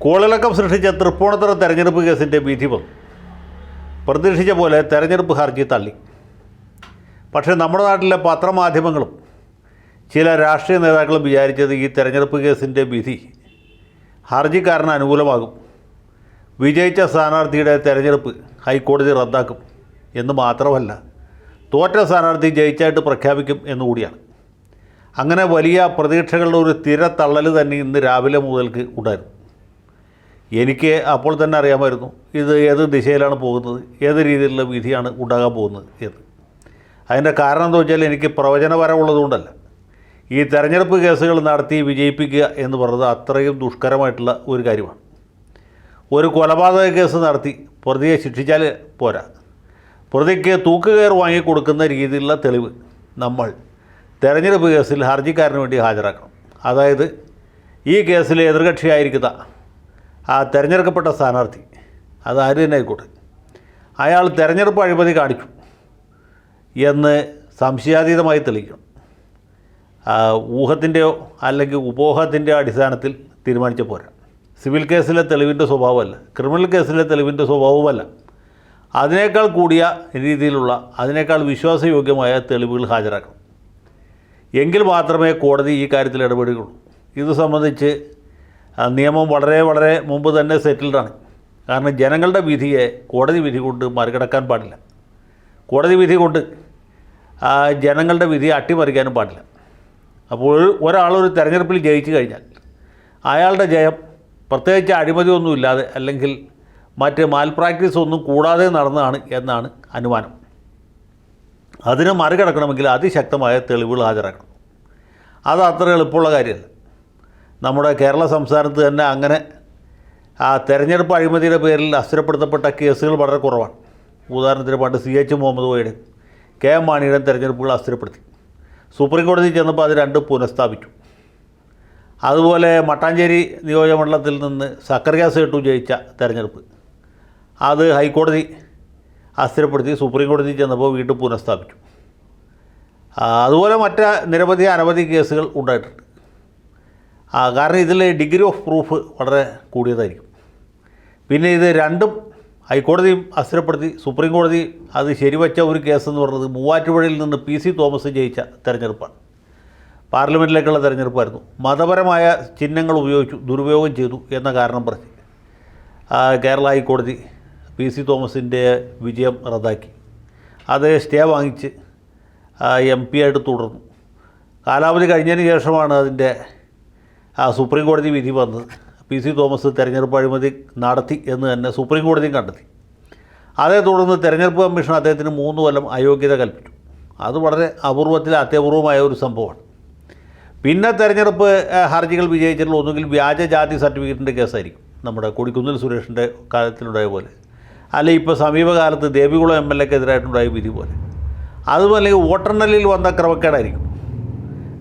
കോളിളക്കം സൃഷ്ടിച്ച തൃപ്പൂണിത്തുറ തെരഞ്ഞെടുപ്പ് കേസിൻ്റെ വിധി വന്നു. പ്രതീക്ഷിച്ച പോലെ തെരഞ്ഞെടുപ്പ് ഹർജി തള്ളി. പക്ഷേ നമ്മുടെ നാട്ടിലെ പത്രമാധ്യമങ്ങളും ചില രാഷ്ട്രീയ നേതാക്കളും വിചാരിച്ചത് ഈ തെരഞ്ഞെടുപ്പ് കേസിൻ്റെ വിധി ഹർജിക്കാരന് അനുകൂലമാകും, വിജയിച്ച സ്ഥാനാർത്ഥിയുടെ തെരഞ്ഞെടുപ്പ് ഹൈക്കോടതി റദ്ദാക്കും എന്ന് മാത്രമല്ല, തോറ്റ സ്ഥാനാർത്ഥി ജയിച്ചായിട്ട് പ്രഖ്യാപിക്കും എന്നുകൂടിയാണ്. അങ്ങനെ വലിയ പ്രതീക്ഷകളുടെ ഒരു തിരത്തള്ളൽ തന്നെ ഇന്ന് രാവിലെ മുതൽക്ക് ഉണ്ടായിരുന്നു. എനിക്ക് അപ്പോൾ തന്നെ അറിയാമായിരുന്നു ഇത് ഏത് ദിശയിലാണ് പോകുന്നത്, ഏത് രീതിയിലുള്ള വിധിയാണ് ഉണ്ടാകാൻ പോകുന്നത് എന്ന്. അതിൻ്റെ കാരണം എന്താ വെച്ചാൽ എനിക്ക് പ്രവചനപരമുള്ളതുകൊണ്ടല്ല. ഈ തെരഞ്ഞെടുപ്പ് കേസുകൾ നടത്തി വിജയിപ്പിക്കുക എന്ന് പറയുന്നത് അത്രയും ദുഷ്കരമായിട്ടുള്ള ഒരു കാര്യമാണ്. ഒരു കൊലപാതക കേസ് നടത്തി പ്രതിയെ ശിക്ഷിച്ചാൽ പോരാ, പ്രതിക്ക് തൂക്കുകയർ വാങ്ങിക്കൊടുക്കുന്ന രീതിയിലുള്ള തെളിവ് നമ്മൾ തെരഞ്ഞെടുപ്പ് കേസിൽ ഹർജിക്കാരന് വേണ്ടി ഹാജരാക്കണം. അതായത് ഈ കേസിൽ എതിർകക്ഷിയായിരിക്കുന്ന ആ തിരഞ്ഞെടുക്കപ്പെട്ട സ്ഥാനാർത്ഥി, അത് ആര് തന്നെ ആയിക്കോട്ടെ, അയാൾ തെരഞ്ഞെടുപ്പ് അഴിമതി കാണിച്ചു എന്ന് സംശയാതീതമായി തെളിയിക്കണം. ഊഹത്തിൻ്റെയോ അല്ലെങ്കിൽ ഉപൂഹത്തിൻ്റെയോ അടിസ്ഥാനത്തിൽ തീരുമാനിച്ച പോരാ. സിവിൽ കേസിലെ തെളിവിൻ്റെ സ്വഭാവമല്ല, ക്രിമിനൽ കേസിലെ തെളിവിൻ്റെ സ്വഭാവമല്ല, അതിനേക്കാൾ കൂടിയ രീതിയിലുള്ള, അതിനേക്കാൾ വിശ്വാസയോഗ്യമായ തെളിവുകൾ ഹാജരാക്കണം. എങ്കിൽ മാത്രമേ കോടതി ഈ കാര്യത്തിൽ ഇടപെടുകയുള്ളൂ. ഇത് സംബന്ധിച്ച് നിയമം വളരെ വളരെ മുമ്പ് തന്നെ സെറ്റിൽഡാണ്. കാരണം ജനങ്ങളുടെ വിധിയെ കോടതി വിധി കൊണ്ട് മറികടക്കാൻ പാടില്ല. കോടതി വിധി കൊണ്ട് ജനങ്ങളുടെ വിധിയെ അട്ടിമറിക്കാനും പാടില്ല. അപ്പോൾ ഒരാളൊരു തെരഞ്ഞെടുപ്പിൽ ജയിച്ചു കഴിഞ്ഞാൽ അയാളുടെ ജയം പ്രത്യേകിച്ച് അഴിമതിയൊന്നുമില്ലാതെ അല്ലെങ്കിൽ മറ്റ് മാൽപ്രാക്ടീസ് ഒന്നും കൂടാതെ നടന്നതാണ് എന്നാണ് അനുമാനം. അതിനെ മറികടക്കണമെങ്കിൽ അതിശക്തമായ തെളിവുകൾ ഹാജരാക്കണം. അത് അത്ര എളുപ്പമുള്ള കാര്യമല്ല. നമ്മുടെ കേരള സംസ്ഥാനത്ത് തന്നെ അങ്ങനെ തെരഞ്ഞെടുപ്പ് അഴിമതിയുടെ പേരിൽ അസ്ഥിരപ്പെടുത്തപ്പെട്ട കേസുകൾ വളരെ കുറവാണ്. ഉദാഹരണത്തിന് പണ്ട് CH മുഹമ്മദ് കോയുടെ KM മാണിയുടെ തെരഞ്ഞെടുപ്പുകൾ അസ്ഥിരപ്പെടുത്തി. സുപ്രീം കോടതി ചെന്നപ്പോൾ അത് രണ്ടും പുനഃസ്ഥാപിച്ചു. അതുപോലെ മട്ടാഞ്ചേരി നിയോജകമണ്ഡലത്തിൽ നിന്ന് സക്കറിയ സേട്ടു ജയിച്ച തെരഞ്ഞെടുപ്പ് അത് ഹൈക്കോടതി അസ്ഥിരപ്പെടുത്തി, സുപ്രീം കോടതി ചെന്നപ്പോൾ വീണ്ടും പുനഃസ്ഥാപിച്ചു. അതുപോലെ നിരവധി അനവധി കേസുകൾ ഉണ്ടായിട്ടുണ്ട്. കാരണം ഇതിൽ ഡിഗ്രി ഓഫ് പ്രൂഫ് വളരെ കൂടിയതായിരിക്കും. പിന്നെ ഇത് രണ്ടും ഹൈക്കോടതിയും അസ്ഥിരപ്പെടുത്തി, സുപ്രീം കോടതി അത് ശരിവച്ച ഒരു കേസെന്ന് പറഞ്ഞത് മൂവാറ്റുപുഴയിൽ നിന്ന് PC തോമസ് ജയിച്ച തെരഞ്ഞെടുപ്പാണ്. പാർലമെൻറ്റിലേക്കുള്ള തെരഞ്ഞെടുപ്പായിരുന്നു. മതപരമായ ചിഹ്നങ്ങൾ ഉപയോഗിച്ചു, ദുരുപയോഗം ചെയ്തു എന്ന കാരണം പറഞ്ഞ് കേരള ഹൈക്കോടതി PC തോമസിൻ്റെ വിജയം റദ്ദാക്കി. അത് സ്റ്റേ വാങ്ങിച്ച് MP ആയിട്ട് തുടർന്നു. കാലാവധി കഴിഞ്ഞതിന് ശേഷമാണ് അതിൻ്റെ സുപ്രീം കോടതി വിധി വന്നത്. PC തോമസ് തെരഞ്ഞെടുപ്പ് അഴിമതി നടത്തി എന്ന് തന്നെ സുപ്രീം കോടതിയും കണ്ടെത്തി. അതേ തുടർന്ന് തെരഞ്ഞെടുപ്പ് കമ്മീഷൻ അദ്ദേഹത്തിന് 3 കൊല്ലം അയോഗ്യത കൽപ്പിച്ചു. അത് വളരെ അത്യപൂർവമായ ഒരു സംഭവമാണ്. പിന്നെ തെരഞ്ഞെടുപ്പ് ഹർജികൾ വിജയിച്ചിട്ടുള്ള ഒന്നുകിൽ വ്യാജ ജാതി സർട്ടിഫിക്കറ്റിൻ്റെ കേസായിരിക്കും, നമ്മുടെ കൊടിക്കുന്നിൽ സുരേഷിൻ്റെ കാലത്തിലുണ്ടായ പോലെ, അല്ലെങ്കിൽ ഇപ്പോൾ സമീപകാലത്ത് ദേവികുളം MLA-ക്കെതിരായിട്ടുണ്ടായ വിധി പോലെ, അതുപോലെ വോട്ടെണ്ണലിൽ വന്ന ക്രമക്കേടായിരിക്കും,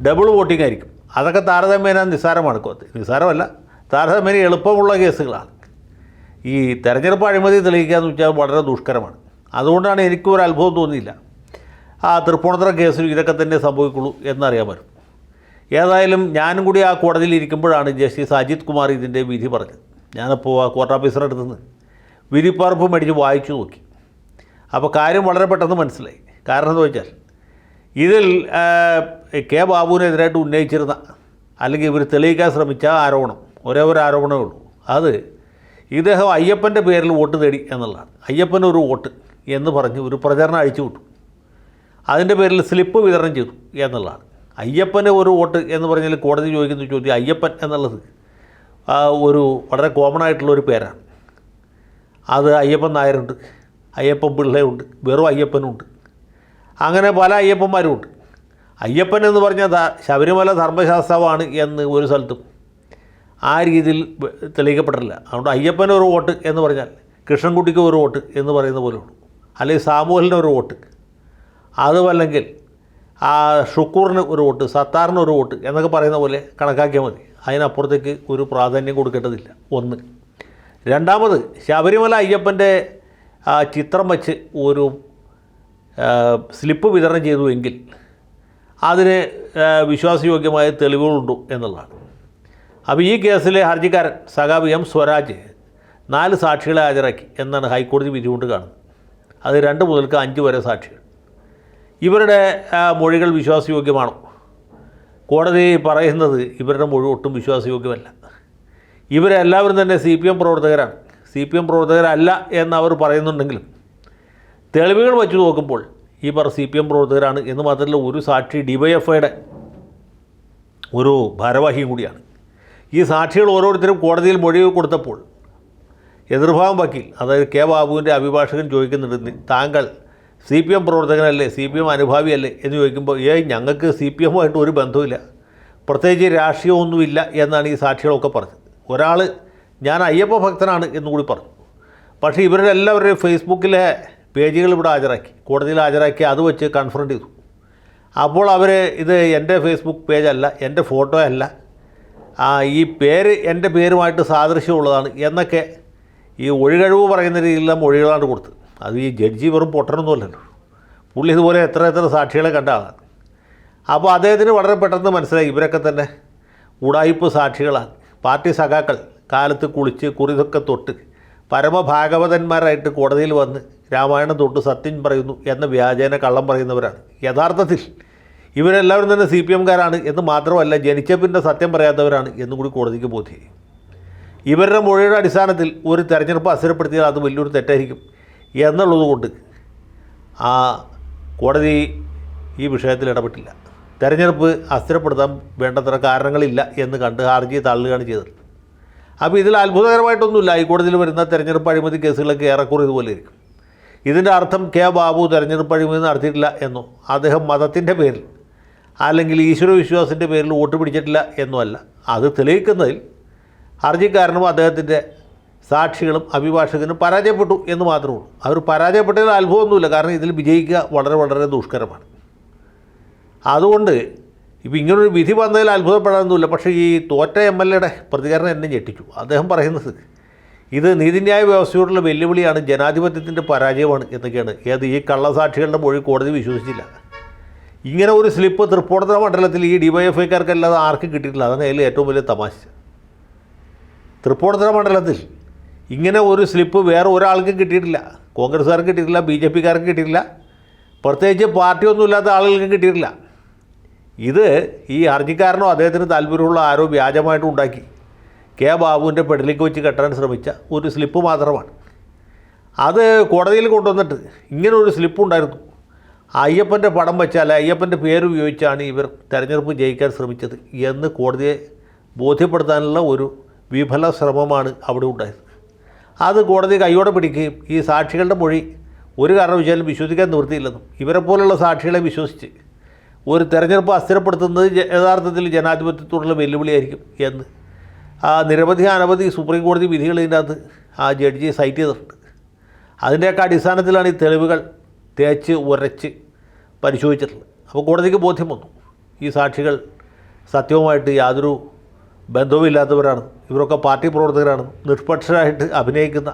ഡബിൾ വോട്ടിംഗ് ആയിരിക്കും. അതൊക്കെ താരതമ്യേന നിസ്സാരമാണ്. നിസ്സാരമല്ല, താരതമ്യേന എളുപ്പമുള്ള കേസുകളാണ്. ഈ തെരഞ്ഞെടുപ്പ് അഴിമതി തെളിയിക്കുക എന്ന് വെച്ചാൽ വളരെ ദുഷ്കരമാണ്. അതുകൊണ്ടാണ് എനിക്കൊരു അത്ഭുതം തോന്നിയില്ല തൃപ്പൂണിത്തുറ കേസിൽ ഇതൊക്കെ തന്നെ സംഭവിക്കുള്ളൂ എന്നറിയാൻ പറ്റും. ഏതായാലും ഞാനും കൂടി ആ കോടതിയിൽ ഇരിക്കുമ്പോഴാണ് ജസ്റ്റിസ് അജിത് കുമാർ ഇതിൻ്റെ വിധി പറഞ്ഞത്. ഞാനപ്പോൾ ആ കോർട്ട് ഓഫീസറുടെ അടുത്ത് നിന്ന് വിധിപ്പകർപ്പ് മേടിച്ച് വായിച്ചു നോക്കി. അപ്പോൾ കാര്യം വളരെ പെട്ടെന്ന് മനസ്സിലായി. കാരണം എന്ന് വെച്ചാൽ ഇതിൽ K. ബാബുവിനെതിരായിട്ട് ഉന്നയിച്ചിരുന്ന, അല്ലെങ്കിൽ ഇവർ തെളിയിക്കാൻ ശ്രമിച്ച ആരോപണം, ഒരേ ഒരു ആരോപണമേ ഉള്ളൂ. അത് ഇദ്ദേഹം അയ്യപ്പൻ്റെ പേരിൽ വോട്ട് തേടി എന്നുള്ളതാണ്. അയ്യപ്പനൊരു വോട്ട് എന്ന് പറഞ്ഞ് ഒരു പ്രചരണം അഴിച്ചു വിട്ടു. അതിൻ്റെ പേരിൽ സ്ലിപ്പ് വിതരണം ചെയ്തു എന്നുള്ളതാണ്. അയ്യപ്പന് ഒരു വോട്ട് എന്ന് പറഞ്ഞാൽ കോടതി ചോദിക്കുന്ന ചോദ്യം, അയ്യപ്പൻ എന്നുള്ളത് ഒരു വളരെ കോമൺ ആയിട്ടുള്ളൊരു പേരാണ്. അത് അയ്യപ്പൻ നായരുണ്ട്, അയ്യപ്പൻ പിള്ളയുണ്ട്, വെറും അയ്യപ്പനുണ്ട്, അങ്ങനെ പല അയ്യപ്പന്മാരുമുണ്ട്. അയ്യപ്പൻ എന്ന് പറഞ്ഞാൽ ശബരിമല ധർമ്മശാസ്ത്രമാണ് എന്ന് ഒരു സ്ഥലത്തും ആ രീതിയിൽ തെളിയിക്കപ്പെട്ടിട്ടില്ല. അതുകൊണ്ട് അയ്യപ്പനൊരു വോട്ട് എന്ന് പറഞ്ഞാൽ കൃഷ്ണൻകുട്ടിക്ക് ഒരു വോട്ട് എന്ന് പറയുന്ന പോലെ ഉള്ളൂ, അല്ലെങ്കിൽ സാമൂഹലിന് ഒരു വോട്ട്, അതുമല്ലെങ്കിൽ ഷുക്കൂറിന് ഒരു വോട്ട്, സത്താറിന് ഒരു വോട്ട് എന്നൊക്കെ പറയുന്ന പോലെ കണക്കാക്കിയാൽ മതി. അതിനപ്പുറത്തേക്ക് ഒരു പ്രാധാന്യം കൊടുക്കേണ്ടതില്ല. ഒന്ന്. രണ്ടാമത്, ശബരിമല അയ്യപ്പൻ്റെ ചിത്രം വച്ച് ഒരു സ്ലിപ്പ് വിതരണം ചെയ്തുവെങ്കിൽ അതിന് വിശ്വാസയോഗ്യമായ തെളിവുകളുണ്ടോ എന്നുള്ളതാണ്. അപ്പോൾ ഈ കേസിലെ ഹർജിക്കാരൻ സഖാവ് എം സ്വരാജ് 4 സാക്ഷികളെ ഹാജരാക്കി എന്നാണ് ഹൈക്കോടതി വിധി കൊണ്ട് കാണുന്നത്. അത് 2 മുതൽക്ക് 5 വരെ സാക്ഷികൾ. ഇവരുടെ മൊഴികൾ വിശ്വാസയോഗ്യമാണോ? കോടതി പറയുന്നത് ഇവരുടെ മൊഴി ഒട്ടും വിശ്വാസയോഗ്യമല്ല. ഇവരെല്ലാവരും തന്നെ CPM പ്രവർത്തകരാണ്. CPM പ്രവർത്തകരല്ല എന്നവർ പറയുന്നുണ്ടെങ്കിലും തെളിവുകൾ വച്ച് നോക്കുമ്പോൾ ഇവർ CPM പ്രവർത്തകരാണ് എന്ന് മാത്രമല്ല ഒരു സാക്ഷി DYFIയുടെ ഒരു ഭാരവാഹിയും കൂടിയാണ്. ഈ സാക്ഷികൾ ഓരോരുത്തരും കോടതിയിൽ മൊഴി കൊടുത്തപ്പോൾ എതിർഭാഗം വക്കീൽ അതായത് കെ ബാബുവിൻ്റെ അഭിഭാഷകൻ ചോദിക്കുന്നുണ്ട്, താങ്കൾ CPM പ്രവർത്തകനല്ലേ, CPM അനുഭാവിയല്ലേ എന്ന് ചോദിക്കുമ്പോൾ ഞങ്ങൾക്ക് CPMമായിട്ട് ഒരു ബന്ധവുമില്ല, പ്രത്യേകിച്ച് രാഷ്ട്രീയമൊന്നുമില്ല എന്നാണ് ഈ സാക്ഷികളൊക്കെ പറഞ്ഞത്. ഒരാൾ ഞാൻ അയ്യപ്പ ഭക്തനാണ് എന്നുകൂടി പറഞ്ഞു. പക്ഷേ ഇവരുടെ എല്ലാവരുടെയും ഫേസ്ബുക്കിലെ പേജുകൾ ഇവിടെ ഹാജരാക്കി, കോടതിയിൽ ഹാജരാക്കി, അത് വെച്ച് കൺഫ്രണ്ട് ചെയ്തു. അപ്പോൾ അവർ ഇത് എൻ്റെ ഫേസ്ബുക്ക് പേജല്ല, എൻ്റെ ഫോട്ടോ അല്ല, ഈ പേര് എൻ്റെ പേരുമായിട്ട് സാദൃശ്യമുള്ളതാണ് എന്നൊക്കെ ഈ ഒഴികഴിവ് പറയുന്ന രീതിയിലുള്ള മൊഴികളാണ് കൊടുത്തത്. അത് ഈ ജഡ്ജി വെറും പൊട്ടനൊന്നുമല്ലല്ലോ, പുള്ളി ഇതുപോലെ എത്ര സാക്ഷികളെ കണ്ട ആളാണ്. അപ്പോൾ അദ്ദേഹത്തിന് വളരെ പെട്ടെന്ന് മനസ്സിലായി ഇവരൊക്കെ തന്നെ ഉടായിപ്പ് സാക്ഷികളാണ്, പാർട്ടി സഖാക്കൾ, കാലത്ത് കുളിച്ച് കുറിതൊക്കെ തൊട്ട് പരമഭാഗവതന്മാരായിട്ട് കോടതിയിൽ വന്ന് രാമായണം തൊട്ട് സത്യം പറയുന്നു എന്ന വ്യാജേന കള്ളം പറയുന്നവരാണ്. യഥാർത്ഥത്തിൽ ഇവരെല്ലാവരും തന്നെ CPMകാരാണ് എന്ന് മാത്രമല്ല ജനിച്ച പിന്നെ സത്യം പറയാത്തവരാണ് എന്നും കൂടി കോടതിക്ക് ബോധ്യമായി. ഇവരുടെ മൊഴിയുടെ അടിസ്ഥാനത്തിൽ ഒരു തെരഞ്ഞെടുപ്പ് അസ്ഥിരപ്പെടുത്തിയാൽ അത് വലിയൊരു തെറ്റായിരിക്കും എന്നുള്ളതുകൊണ്ട് കോടതി ഈ വിഷയത്തിൽ ഇടപെട്ടില്ല. തെരഞ്ഞെടുപ്പ് അസ്ഥിരപ്പെടുത്താൻ വേണ്ടത്ര കാരണങ്ങളില്ല എന്ന് കണ്ട് ഹർജി തള്ളുകയാണ് ചെയ്തത്. അപ്പോൾ ഇതിൽ അത്ഭുതകരമായിട്ടൊന്നുമില്ല. ഹൈക്കോടതിയിൽ വരുന്ന തെരഞ്ഞെടുപ്പ് അഴിമതി കേസുകളൊക്കെ ഏറെക്കുറെ ഇതുപോലെ ഇരിക്കും. ഇതിൻ്റെ അർത്ഥം കെ ബാബു തെരഞ്ഞെടുപ്പ് അഴിമതി നടത്തിയിട്ടില്ല എന്നോ അദ്ദേഹം മതത്തിൻ്റെ പേരിൽ അല്ലെങ്കിൽ ഈശ്വരവിശ്വാസത്തിൻ്റെ പേരിൽ വോട്ട് പിടിച്ചിട്ടില്ല എന്നോ അല്ല. അത് തെളിയിക്കുന്നതിൽ ഹർജിക്കാരനും അദ്ദേഹത്തിൻ്റെ സാക്ഷികളും അഭിഭാഷകനും പരാജയപ്പെട്ടു എന്ന് മാത്രമേ ഉള്ളൂ. അവർ പരാജയപ്പെട്ടതിൽ അത്ഭുതമൊന്നുമില്ല, കാരണം ഇതിൽ വിജയിക്കുക വളരെ ദുഷ്കരമാണ്. അതുകൊണ്ട് ഇപ്പോൾ ഇങ്ങനൊരു വിധി വന്നതിൽ അത്ഭുതപ്പെടാനൊന്നുമില്ല. പക്ഷേ ഈ തോറ്റ MLAയുടെ പ്രതികരണം എന്നെ ഞെട്ടിച്ചു. അദ്ദേഹം പറയുന്നത് ഇത് നീതിന്യായ വ്യവസ്ഥയോടുള്ള വെല്ലുവിളിയാണ്, ജനാധിപത്യത്തിൻ്റെ പരാജയമാണ് എന്നൊക്കെയാണ്. ഈ കള്ളസാക്ഷികളുടെ മൊഴി കോടതി വിശ്വസിച്ചില്ല. ഇങ്ങനെ ഒരു സ്ലിപ്പ് തൃപ്പൂണിത്തുറ മണ്ഡലത്തിൽ ഈ DYFIക്കാർക്കല്ലാതെ ആർക്കും കിട്ടിയിട്ടില്ല. അതാണ് അതിൽ ഏറ്റവും വലിയ തമാശ. തൃപ്പൂണിത്തുറ മണ്ഡലത്തിൽ ഇങ്ങനെ ഒരു സ്ലിപ്പ് വേറെ ഒരാൾക്കും കിട്ടിയിട്ടില്ല. കോൺഗ്രസ്സുകാർക്ക് കിട്ടിയിട്ടില്ല, BJPക്കാർക്ക് കിട്ടിയിട്ടില്ല, പ്രത്യേകിച്ച് പാർട്ടിയൊന്നുമില്ലാത്ത ആളുകൾക്കും കിട്ടിയിട്ടില്ല. ഇത് ഈ ഹർജിക്കാരനോ അദ്ദേഹത്തിന് താല്പര്യമുള്ള ആരോ വ്യാജമായിട്ട് ഉണ്ടാക്കി കെ ബാബുവിൻ്റെ പെടലിക്ക് വെച്ച് കെട്ടാൻ ശ്രമിച്ച ഒരു സ്ലിപ്പ് മാത്രമാണ്. അത് കോടതിയിൽ കൊണ്ടുവന്നിട്ട് ഇങ്ങനെ ഒരു സ്ലിപ്പ് ഉണ്ടായിരുന്നു, അയ്യപ്പൻ്റെ പടം വെച്ചാൽ അയ്യപ്പൻ്റെ പേര് ഉപയോഗിച്ചാണ് ഇവർ തെരഞ്ഞെടുപ്പ് ജയിക്കാൻ ശ്രമിച്ചത് എന്ന് കോടതിയെ ബോധ്യപ്പെടുത്താനുള്ള ഒരു വിഫല ശ്രമമാണ് അവിടെ ഉണ്ടായത്. അത് കോടതി കൈയോടെ പിടിക്കുകയും ഈ സാക്ഷികളുടെ മൊഴി ഒരു കാരണവശാലും വിശ്വസിക്കാൻ നിവൃത്തിയില്ലെന്നും ഇവരെ പോലുള്ള സാക്ഷികളെ വിശ്വസിച്ച് ഒരു തെരഞ്ഞെടുപ്പ് അസ്ഥിരപ്പെടുത്തുന്നത് യഥാർത്ഥത്തിൽ ജനാധിപത്യത്തോടുള്ള വെല്ലുവിളിയായിരിക്കും എന്ന് അനവധി സുപ്രീം കോടതി വിധികൾ ഇതിനകത്ത് ജഡ്ജി സൈറ്റ് ചെയ്തിട്ടുണ്ട്. അതിൻ്റെയൊക്കെ അടിസ്ഥാനത്തിലാണ് ഈ തെളിവുകൾ തേച്ച് ഉരച്ച് പരിശോധിച്ചിട്ടുള്ളത്. അപ്പോൾ കോടതിക്ക് ബോധ്യം വന്നു ഈ സാക്ഷികൾ സത്യവുമായിട്ട് യാതൊരു ബന്ധവുമില്ലാത്തവരാണ്, ഇവരൊക്കെ പാർട്ടി പ്രവർത്തകരാണ്, നിഷ്പക്ഷരായിട്ട് അഭിനയിക്കുന്ന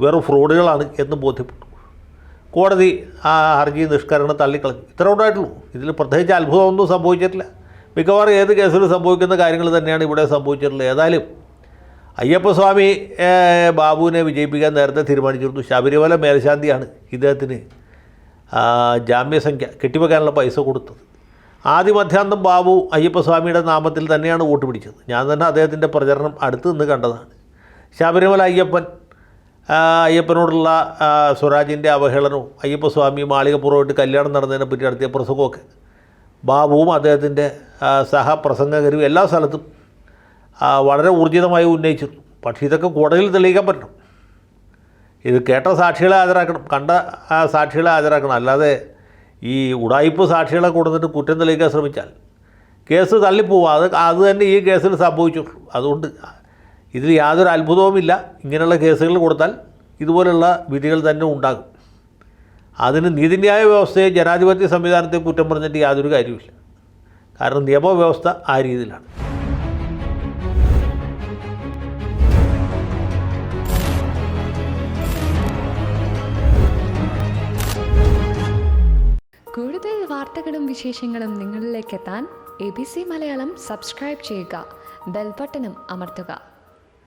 വെറും ഫ്രോഡുകളാണ് എന്ന് ബോധ്യപ്പെട്ടു. കോടതി ഹർജി നിഷ്കരണം തള്ളിക്കളഞ്ഞു. ഇത്ര ഉണ്ടായിട്ടുള്ളൂ. ഇതിൽ പ്രത്യേകിച്ച് അത്ഭുതമൊന്നും സംഭവിച്ചിട്ടില്ല. മിക്കവാറും ഏത് കേസിലും സംഭവിക്കുന്ന കാര്യങ്ങൾ തന്നെയാണ് ഇവിടെ സംഭവിച്ചിട്ടുള്ളത്. ഏതായാലും അയ്യപ്പസ്വാമി ബാബുവിനെ വിജയിപ്പിക്കാൻ നേരത്തെ തീരുമാനിച്ചിരുന്നു. ശബരിമല മേൽശാന്തിയാണ് ഇദ്ദേഹത്തിന് ജാമ്യസംഖ്യ കെട്ടിവെക്കാനുള്ള പൈസ കൊടുത്തത്. ആദ്യമധ്യാന്തം ബാബു അയ്യപ്പസ്വാമിയുടെ നാമത്തിൽ തന്നെയാണ് വോട്ട് പിടിച്ചത്. ഞാൻ തന്നെ അദ്ദേഹത്തിൻ്റെ പ്രചരണം അടുത്ത് നിന്ന് കണ്ടതാണ്. ശബരിമല അയ്യപ്പനോടുള്ള സ്വരാജിൻ്റെ അവഹേളനവും അയ്യപ്പസ്വാമി മാളികപ്പുറമായിട്ട് കല്യാണം നടന്നതിനെ പറ്റി നടത്തിയ പ്രസംഗമൊക്കെ ബാബുവും അദ്ദേഹത്തിൻ്റെ സഹപ്രസംഗകരും എല്ലാ സ്ഥലത്തും വളരെ ഊർജിതമായി ഉന്നയിച്ചിരുന്നു. പക്ഷേ ഇതൊക്കെ കോടതിയിൽ തെളിയിക്കാൻ പറ്റണം. ഇത് കേട്ട സാക്ഷികളെ ഹാജരാക്കണം, കണ്ട സാക്ഷികളെ ഹാജരാക്കണം. അല്ലാതെ ഈ ഉടായിപ്പ് സാക്ഷികളെ കൊടുത്തിട്ട് കുറ്റം തെളിയിക്കാൻ ശ്രമിച്ചാൽ കേസ് തള്ളിപ്പോവും. അത് തന്നെ ഈ കേസിൽ സംഭവിച്ചിട്ടുള്ളൂ. അതുകൊണ്ട് ഇതിൽ യാതൊരു അത്ഭുതവുമില്ല. ഇങ്ങനെയുള്ള കേസുകൾ കൊടുത്താൽ ഇതുപോലുള്ള വിധികൾ തന്നെ ഉണ്ടാകും. അതിന് നീതിന്യായ വ്യവസ്ഥയെ ജനാധിപത്യ സംവിധാനത്തെ കുറ്റം പറഞ്ഞിട്ട് യാതൊരു കാര്യമില്ല. കാരണം നിയമവ്യവസ്ഥ ആ രീതിയിലാണ്. കൂടുതൽ വാർത്തകളും വിശേഷങ്ങളും നിങ്ങളിലേക്ക് എത്താൻ ABC മലയാളം സബ്സ്ക്രൈബ് ചെയ്യുക, ബെൽ ബട്ടണും അമർത്തുക.